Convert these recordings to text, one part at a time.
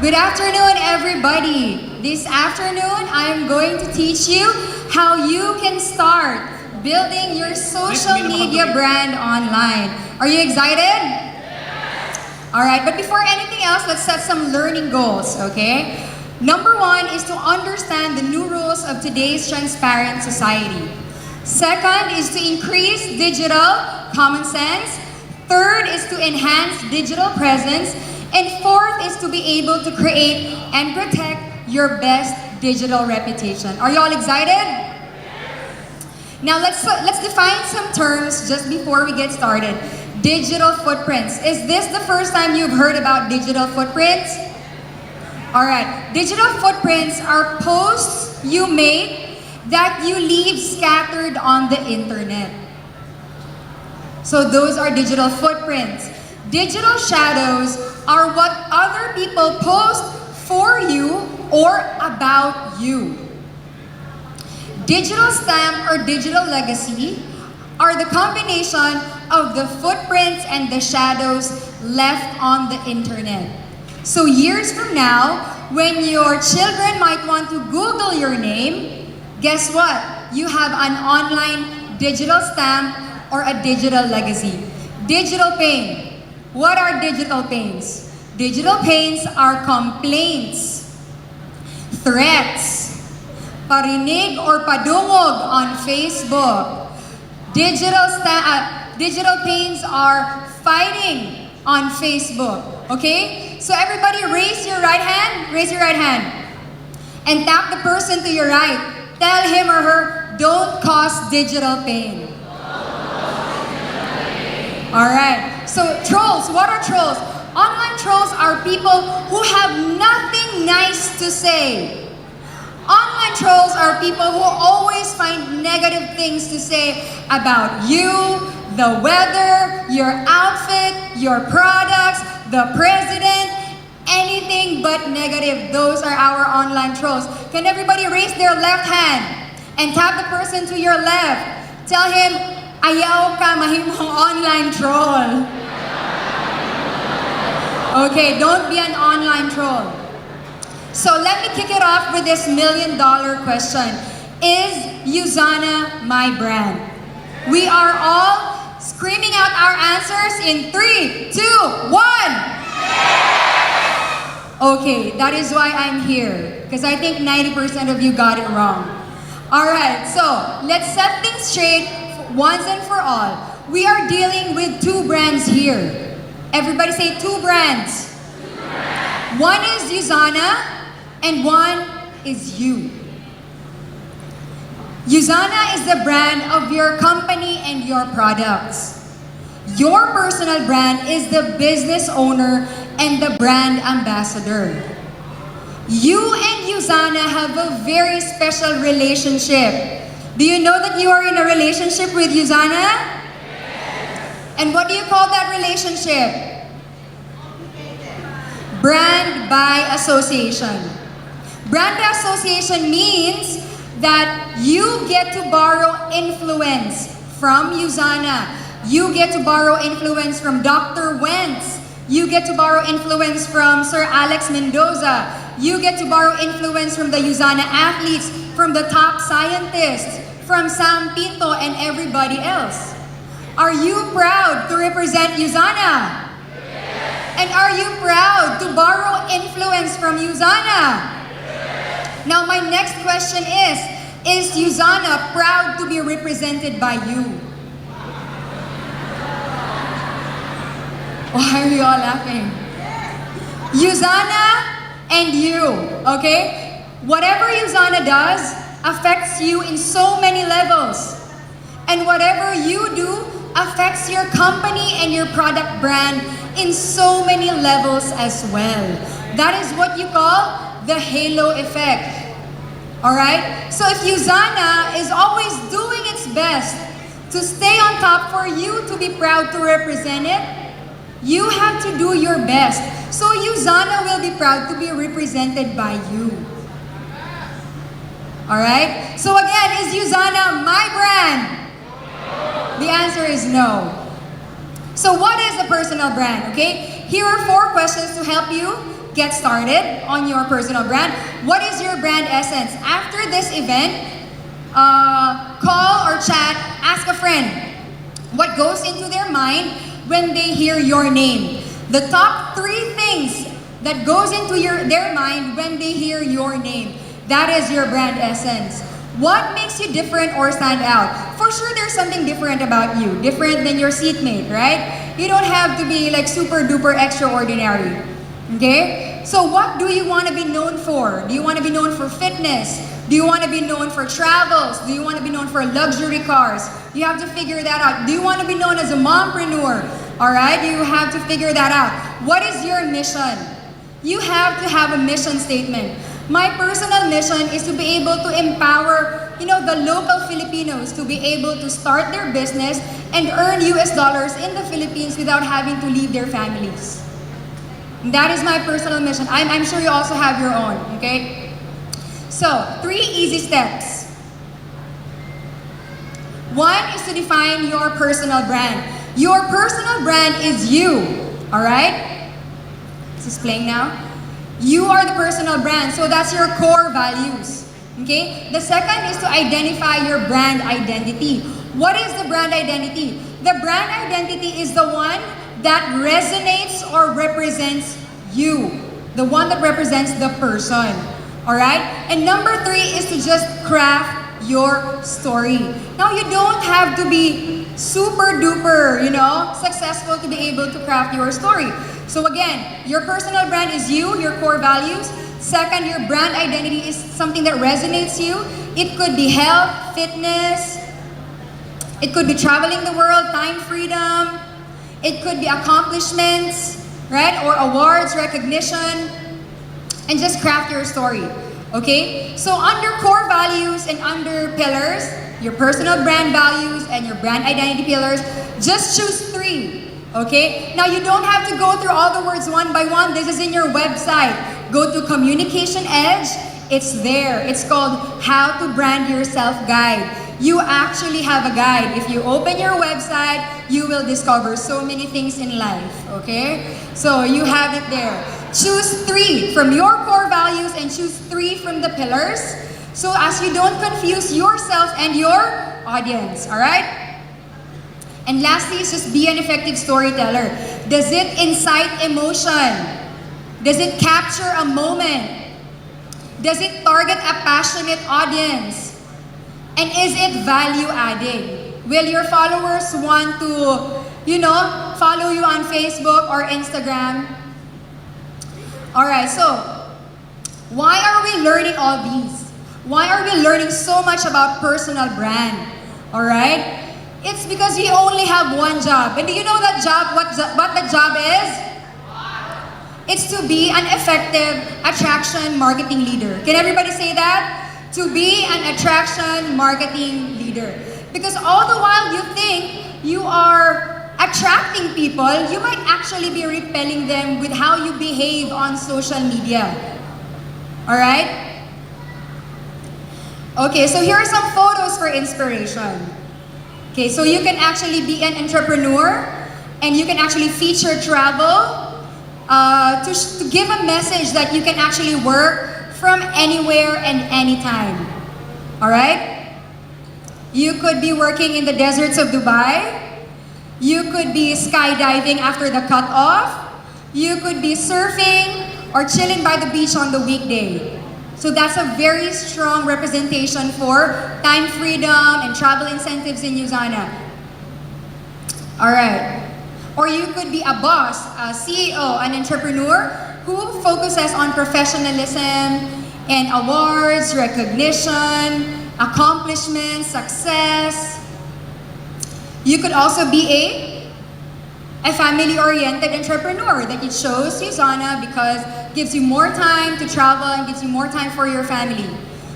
Good afternoon, everybody. This afternoon, I'm going to teach you how you can start building your social media brand online. Are you excited? All right, but before anything else, let's set some learning goals, okay? Number one is to understand the new rules of today's transparent society. Second is to increase digital common sense. Third is to enhance digital presence. And fourth is to be able to create and protect your best digital reputation. Are you all excited? Now let's define some terms just before we get started. Digital footprints. Is this the first time you've heard about digital footprints? All right. Digital footprints are posts you make that you leave scattered on the internet. So those are digital footprints. Digital shadows are what other people post for you or about you. Digital stamp or digital legacy are the combination of the footprints and the shadows left on the internet. So years from now, when your children might want to Google your name, guess what? You have an online digital stamp or a digital legacy. Digital pain. What are digital pains? Digital pains are complaints, threats, parinig or padungog on Facebook. Digital pains are fighting on Facebook. Okay? So everybody raise your right hand. Raise your right hand. And tap the person to your right. Tell him or her, don't cause digital pain. Alright. So trolls, what are trolls? Online trolls are people who have nothing nice to say. Online trolls are people who always find negative things to say about you, the weather, your outfit, your products, the president, anything but negative. Those are our online trolls. Can everybody raise their left hand and tap the person to your left? Tell him, ayaw ka mahimong online troll. Okay, don't be an online troll. So let me kick it off with this $1 million question. Is Usana my brand? We are all screaming out our answers in 3, 2, 1. Okay, that is why I'm here. Because I think 90% of you got it wrong. Alright, so let's set things straight once and for all. We are dealing with two brands here. Everybody say two brands. One is Usana and one is you. Usana is the brand of your company and your products. Your personal brand is the business owner and the brand ambassador. You and Usana have a very special relationship. Do you know that you are in a relationship with Usana? And what do you call that relationship? Brand by association. Brand by association means that you get to borrow influence from Usana. You get to borrow influence from Dr. Wentz. You get to borrow influence from Sir Alex Mendoza. You get to borrow influence from the Usana athletes, from the top scientists, from Sam Pinto and everybody else. Are you proud to represent Usana? Yes. And are you proud to borrow influence from Usana? Yes. Now my next question is Usana proud to be represented by you? Why are you all laughing? Usana and you, okay? Whatever Usana does affects you in so many levels. And whatever you do affects your company and your product brand in so many levels as well. That is what you call the halo effect. Alright? So if Usana is always doing its best to stay on top for you to be proud to represent it, you have to do your best. So Usana will be proud to be represented by you. Alright? So again, is Usana my brand? The answer is no. So what is a personal brand, okay? Here are 4 questions to help you get started on your personal brand, what is your brand essence? After this event, call or chat, ask a friend what goes into their mind when they hear your name. The top 3 things that goes into their mind when they hear your name. That is your brand essence. What makes you different or stand out? For sure, there's something different about you, different than your seatmate, right? You don't have to be like super duper extraordinary, okay? So what do you want to be known for? Do you want to be known for fitness? Do you want to be known for travels? Do you want to be known for luxury cars? You have to figure that out. Do you want to be known as a mompreneur? All right, you have to figure that out. What is your mission? You have to have a mission statement. My personal mission is to be able to empower, the local Filipinos to be able to start their business and earn US dollars in the Philippines without having to leave their families. That is my personal mission. I'm sure you also have your own, okay? So, 3 easy steps. 1 is to define your personal brand. Your personal brand is you, all right? Is this playing now? You are the personal brand, so that's your core values, okay? The second is to identify your brand identity. What is the brand identity? The brand identity is the one that resonates or represents you, the one that represents the person, all right? And number 3 is to just craft your story. Now, you don't have to be super duper, successful to be able to craft your story. So again, your personal brand is you, your core values. Second, your brand identity is something that resonates you. It could be health, fitness. It could be traveling the world, time freedom. It could be accomplishments, right? Or awards, recognition. And just craft your story, okay? So under core values and under pillars, your personal brand values and your brand identity pillars, just choose 3. Okay? Now, you don't have to go through all the words one by one. This is in your website. Go to Communication Edge. It's there. It's called How to Brand Yourself Guide. You actually have a guide. If you open your website, you will discover so many things in life. Okay? So, you have it there. Choose 3 from your core values and choose 3 from the pillars. So, as you don't confuse yourself and your audience. Alright? And lastly is just be an effective storyteller. Does it incite emotion? Does it capture a moment? Does it target a passionate audience? And is it value adding? Will your followers want to, follow you on Facebook or Instagram? Alright, so why are we learning all these? Why are we learning so much about personal brand? Alright? It's because we only have one job. And do you know that job, what the job is? It's to be an effective attraction marketing leader. Can everybody say that? To be an attraction marketing leader. Because all the while you think you are attracting people, you might actually be repelling them with how you behave on social media. Alright? Okay, so here are some photos for inspiration. Okay, so you can actually be an entrepreneur and you can actually feature travel to give a message that you can actually work from anywhere and anytime. Alright? You could be working in the deserts of Dubai. You could be skydiving after the cut-off. You could be surfing or chilling by the beach on the weekday. So that's a very strong representation for time freedom and travel incentives in USANA. Alright. Or you could be a boss, a CEO, an entrepreneur who focuses on professionalism and awards, recognition, accomplishments, success. You could also be a family-oriented entrepreneur that it shows USANA because it gives you more time to travel and gives you more time for your family.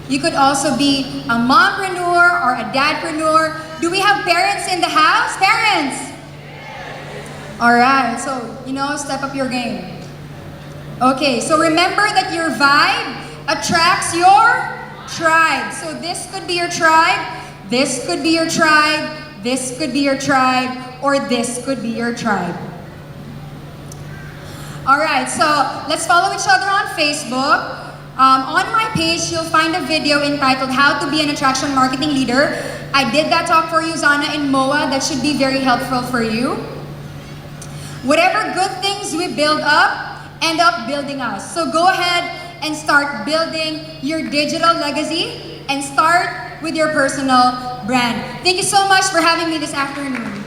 You could also be a mompreneur or a dadpreneur. Do we have parents in the house? Parents! Alright, so, step up your game. Okay, so remember that your vibe attracts your tribe. So this could be your tribe, this could be your tribe, this could be your tribe, or this could be your tribe. Alright, so let's follow each other on Facebook. On my page, you'll find a video entitled How to Be an Attraction Marketing Leader. I did that talk for you, Zana and Moa. That should be very helpful for you. Whatever good things we build up, end up building us. So go ahead and start building your digital legacy and start with your personal brand. Thank you so much for having me this afternoon.